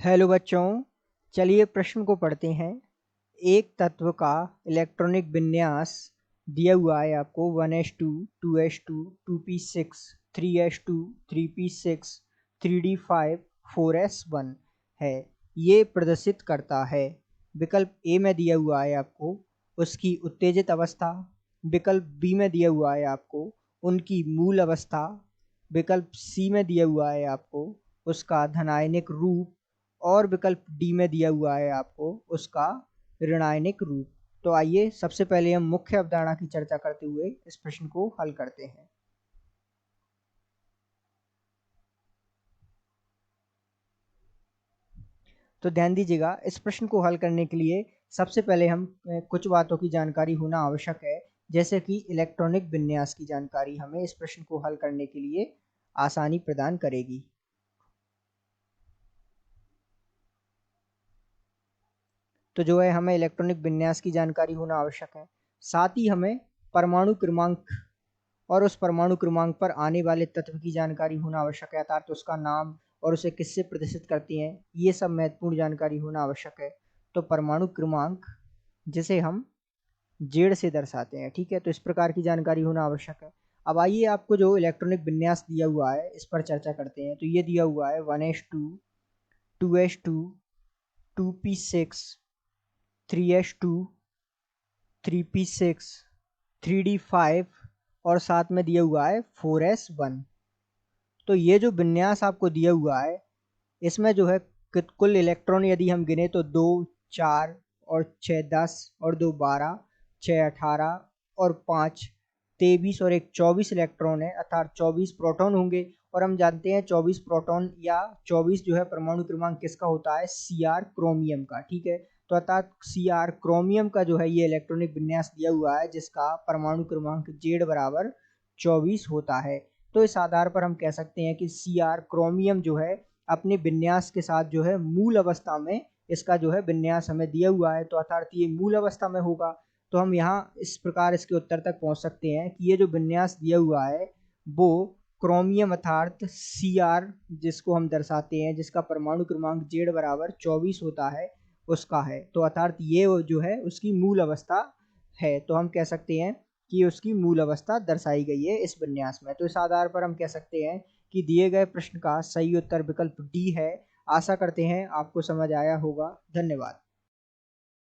Hello बच्चों, चलिए प्रश्न को पढ़ते हैं। एक तत्व का इलेक्ट्रॉनिक विन्यास दिया हुआ है आपको 1s2, 2s2, 2p6, 3s2, 3p6, 3d5, 4s1 है। ये प्रदर्शित करता है। विकल्प ए में दिया हुआ है आपको उसकी उत्तेजित अवस्था, विकल्प बी में दिया हुआ है आपको उनकी मूल अवस्था, विकल्प सी में दिया हुआ है आपको उसका धनायनिक रूप और विकल्प डी में दिया हुआ है आपको उसका ऋणायनिक रूप। तो आइए सबसे पहले हम मुख्य अवधारणा की चर्चा करते हुए इस प्रश्न को हल करते हैं। तो ध्यान दीजिएगा, इस प्रश्न को हल करने के लिए सबसे पहले हम कुछ बातों की जानकारी होना आवश्यक है, जैसे कि इलेक्ट्रॉनिक विन्यास की जानकारी हमें इस प्रश्न को हल करने के लिए आसानी प्रदान करेगी। तो जो है हमें इलेक्ट्रॉनिक विन्यास की जानकारी होना आवश्यक है। साथ ही हमें परमाणु क्रमांक और उस परमाणु क्रमांक पर आने वाले तत्व की जानकारी होना आवश्यक है, अर्थात उसका नाम और उसे किससे प्रदर्शित करते हैं, ये सब महत्वपूर्ण जानकारी होना आवश्यक है। तो परमाणु क्रमांक जिसे हम जेड से दर्शाते हैं, ठीक है, तो इस प्रकार की जानकारी होना आवश्यक है। अब आइए आपको जो इलेक्ट्रॉनिक विन्यास दिया हुआ है इस पर चर्चा करते हैं। तो ये दिया हुआ है 1s2, 2s2, 2p6, 3s2, 3p6, 3d5 और साथ में दिया हुआ है 4s1। तो ये जो विन्यास आपको दिया हुआ है इसमें जो है कुल इलेक्ट्रॉन यदि हम गिने तो 2, 4 और 6 10 और 2 12, 6 18 और 5 23 और एक 24 इलेक्ट्रॉन है, अर्थात 24 प्रोटॉन होंगे। और हम जानते हैं 24 प्रोटॉन या 24 जो है परमाणु क्रमांक किसका होता है, Cr क्रोमियम का, ठीक है। तो अर्थात Cr क्रोमियम का जो है ये इलेक्ट्रॉनिक विन्यास दिया हुआ है जिसका परमाणु क्रमांक Z बराबर 24 होता है। तो इस आधार पर हम कह सकते हैं कि Cr क्रोमियम जो है अपने विन्यास के साथ जो है मूल अवस्था में इसका जो है विन्यास हमें दिया हुआ है, तो अर्थात ये मूल अवस्था में होगा। तो हम यहाँ इस प्रकार इसके उत्तर तक पहुंच सकते हैं कि ये जो विन्यास दिया हुआ है वो क्रोमियम अर्थात Cr जिसको हम दर्शाते हैं जिसका परमाणु क्रमांक Z बराबर 24 होता है उसका है। तो अर्थात ये जो है उसकी मूल अवस्था है। तो हम कह सकते हैं कि उसकी मूल अवस्था दर्शाई गई है इस विन्यास में। तो इस आधार पर हम कह सकते हैं कि दिए गए प्रश्न का सही उत्तर विकल्प डी है। आशा करते हैं आपको समझ आया होगा। धन्यवाद।